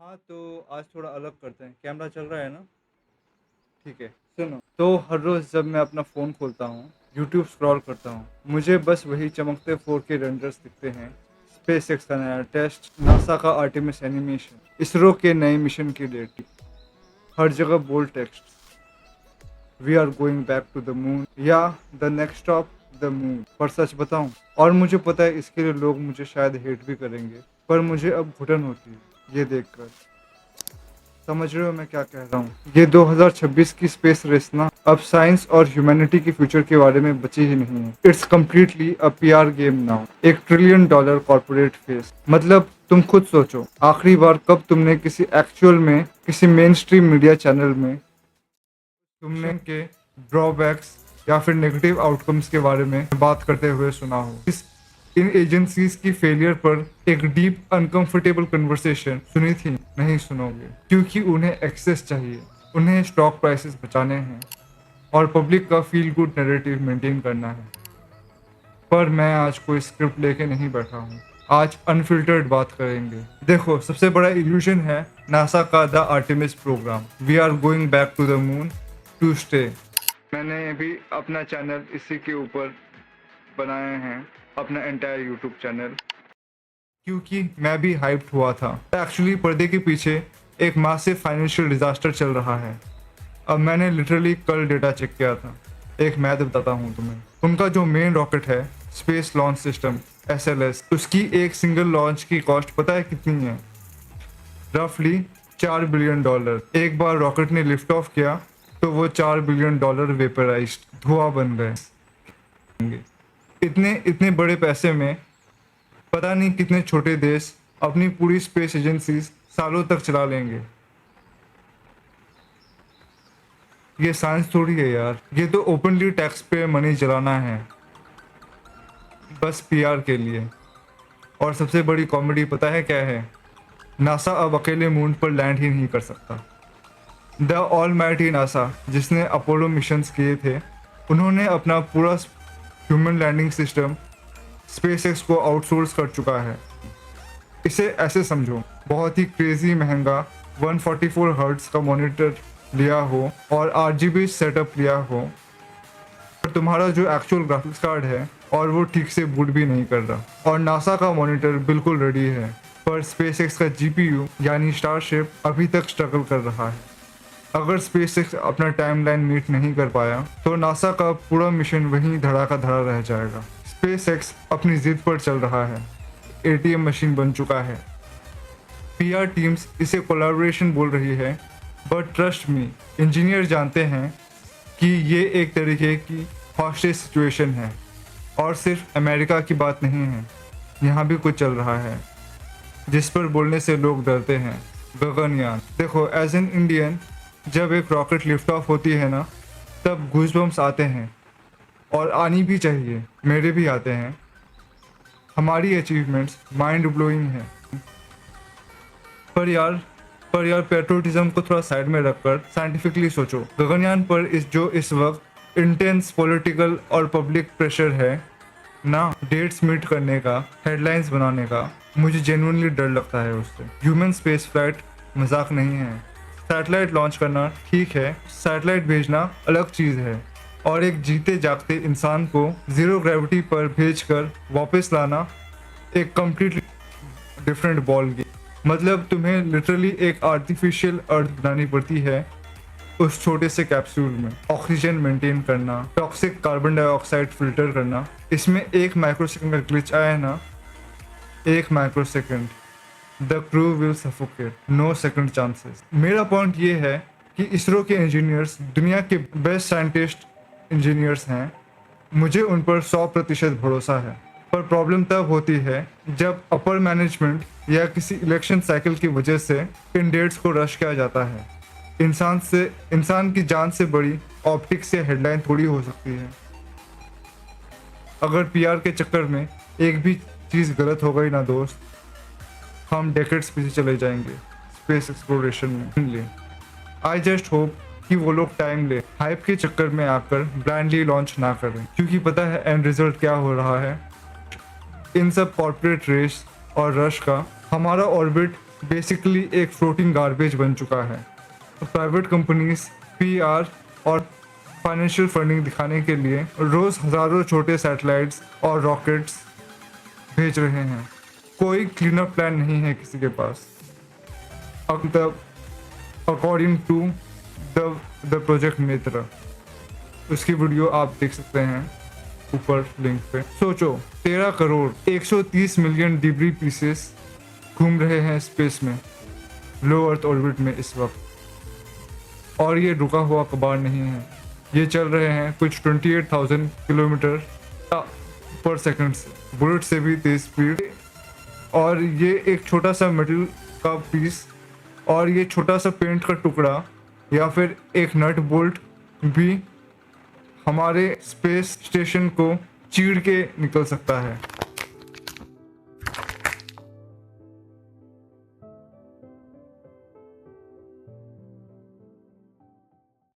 हाँ, तो आज थोड़ा अलग करते हैं। कैमरा चल रहा है ना? ठीक है। सुनो, तो हर रोज़ जब मैं अपना फ़ोन खोलता हूँ, यूट्यूब स्क्रॉल करता हूँ, मुझे बस वही चमकते 4K रेंडर्स दिखते हैं। स्पेसएक्स का नया टेस्ट, नासा का आर्टेमिस एनिमेशन, इसरो के नए मिशन की डेट, हर जगह bold text, we are going back to the moon या the next stop the moon. पर सच बताऊं, और मुझे पता है इसके लिए लोग मुझे शायद हेट भी करेंगे, पर मुझे अब घुटन होती है ये देखकर। समझ रहे हो मैं क्या कह रहा हूँ? ये 2026 की स्पेस रेस ना अब साइंस और ह्यूमैनिटी के फ्यूचर के बारे में बची ही नहीं है। It's completely a PR game now. $1 trillion corporate face. मतलब तुम खुद सोचो, आखिरी बार कब तुमने किसी एक्चुअल में किसी मेन स्ट्रीम मीडिया चैनल में तुमने के ड्रॉबैक्स या फिर नेगेटिव आउटकम्स के बारे में बात करते हुए सुना हो? इन एजेंसीज की फेलियर पर एक डीप अनकंफर्टेबल कन्वर्सेशन सुनी थी? नहीं सुनोगे, क्योंकि उन्हें एक्सेस चाहिए, उन्हें स्टॉक प्राइसेस बचाने हैं और पब्लिक का फील गुड नैरेटिव मेंटेन करना है। पर मैं आज कोई स्क्रिप्ट लेके नहीं बैठा हूँ। आज अनफिल्टर्ड बात करेंगे। देखो, सबसे बड़ा इल्यूशन है नासा का the Artemis program. We are going back to the moon to stay. मैंने भी अपना चैनल इसी के ऊपर बनाए हैं, अपना एंटायर यूट्यूब चैनल, क्योंकि मैं भी हाइप्ड हुआ था। एक्चुअली पर्दे के पीछे एक मासिव फाइनेंशियल डिजास्टर चल रहा है। अब मैंने लिटरली कल डेटा चेक किया था। एक मैथ बताता हूँ तुम्हें। उनका जो मेन रॉकेट है, स्पेस लॉन्च सिस्टम SLS, उसकी एक सिंगल लॉन्च की कॉस्ट पता है कितनी है? रफली $4 बिलियन। एक बार रॉकेट ने लिफ्ट ऑफ किया तो वो $4 बिलियन वेपराइज्ड धुआं बन गए। इतने इतने बड़े पैसे में पता नहीं कितने छोटे देश अपनी पूरी स्पेस एजेंसी सालों तक चला लेंगे। ये साइंस थोड़ी है यार, ये तो ओपनली टैक्स पे मनी जलाना है, बस पीआर के लिए। और सबसे बड़ी कॉमेडी पता है क्या है? नासा अब अकेले मून पर लैंड ही नहीं कर सकता। द ऑलमाइटी नासा, जिसने अपोलो मिशंस किए थे, उन्होंने अपना पूरा ह्यूमन लैंडिंग सिस्टम स्पेसएक्स को आउटसोर्स कर चुका है। इसे ऐसे समझो, बहुत ही क्रेजी महंगा 144 हर्ट्ज का मॉनिटर लिया हो और RGB सेटअप लिया हो, पर तुम्हारा जो एक्चुअल ग्राफिक्स कार्ड है और वो ठीक से बूट भी नहीं कर रहा। और नासा का मॉनिटर बिल्कुल रेडी है, पर स्पेसएक्स का GPU यानी स्टारशिप अभी तक स्ट्रगल कर रहा है। अगर स्पेसएक्स अपना टाइमलाइन मीट नहीं कर पाया तो नासा का पूरा मिशन वहीं धड़ा का धड़ा रह जाएगा। स्पेसएक्स अपनी जिद पर चल रहा है, ATM मशीन बन चुका है। PR टीम्स इसे कोलैबोरेशन बोल रही है, बट ट्रस्ट मी, इंजीनियर जानते हैं कि ये एक तरीके की हॉस्टेज सिचुएशन है। और सिर्फ अमेरिका की बात नहीं है, यहाँ भी कुछ चल रहा है जिस पर बोलने से लोग डरते हैं। गगनयान। देखो, एज एन इंडियन, जब एक रॉकेट लिफ्ट ऑफ होती है ना, तब गूज़बम्स आते हैं, और आनी भी चाहिए, मेरे भी आते हैं। हमारी अचीवमेंट्स माइंड ब्लोइंग है। पर यार पेट्रोटिज्म को थोड़ा साइड में रखकर साइंटिफिकली सोचो। गगनयान पर इस वक्त इंटेंस पॉलिटिकल और पब्लिक प्रेशर है ना, डेट्स मीट करने का, हेडलाइंस बनाने का, मुझे जेन्युइनली डर लगता है उससे। ह्यूमन स्पेस फ्लाइट मजाक नहीं है। सैटेलाइट लॉन्च करना ठीक है, सैटेलाइट भेजना अलग चीज़ है, और एक जीते जागते इंसान को जीरो ग्रेविटी पर भेजकर वापस लाना एक कम्प्लीटली डिफरेंट बॉल गेम। मतलब तुम्हें लिटरली एक आर्टिफिशियल अर्थ बनानी पड़ती है उस छोटे से कैप्सूल में। ऑक्सीजन मेंटेन करना, टॉक्सिक कार्बन डाइऑक्साइड फिल्टर करना, इसमें 1 माइक्रोसेकंड का ग्लिच आया ना, 1 microsecond, the crew will suffocate, no second chances. मेरा पॉइंट ये है कि इसरो के इंजीनियर्स दुनिया के बेस्ट साइंटिस्ट इंजीनियर्स हैं, मुझे उन पर 100% भरोसा है। पर प्रॉब्लम तब होती है जब अपर मैनेजमेंट या किसी इलेक्शन साइकिल की वजह से इन डेट्स को रश किया जाता है। इंसान की जान से बड़ी ऑप्टिक्स या हेडलाइन थोड़ी हो सकती है। अगर पीआर के चक्कर में एक भी चीज़ गलत हो गई ना दोस्त, हम डेकेड्स पीछे चले जाएंगे स्पेस एक्सप्लोरेशन में। आई जस्ट होप कि वो लोग टाइम ले, हाइप के चक्कर में आकर ब्लाइंडली लॉन्च ना करें, क्योंकि पता है एंड रिजल्ट क्या हो रहा है। इन सब कॉर्पोरेट रेस और रश का हमारा ऑर्बिट बेसिकली एक फ्लोटिंग गार्बेज बन चुका है। प्राइवेट कंपनीज पीआर और फाइनेंशियल फंडिंग दिखाने के लिए रोज हजारों छोटे सैटेलाइट्स और रॉकेट्स भेज रहे हैं। कोई क्लीन अप प्लान नहीं है किसी के पास। अब तक अकॉर्डिंग टू द प्रोजेक्ट मित्र, उसकी वीडियो आप देख सकते हैं ऊपर लिंक पे। सोचो 13 करोड़ 130 मिलियन डिब्री पीसेस घूम रहे हैं स्पेस में, लो अर्थ ऑर्बिट में इस वक्त। और ये रुका हुआ कबाड़ नहीं है, ये चल रहे हैं कुछ 28,000 किलोमीटर पर सेकंड से, बुलेट से भी तेज स्पीड। और ये एक छोटा सा मेटल का पीस और ये छोटा सा पेंट का टुकड़ा या फिर एक नट बोल्ट भी हमारे स्पेस स्टेशन को चीर के निकल सकता है।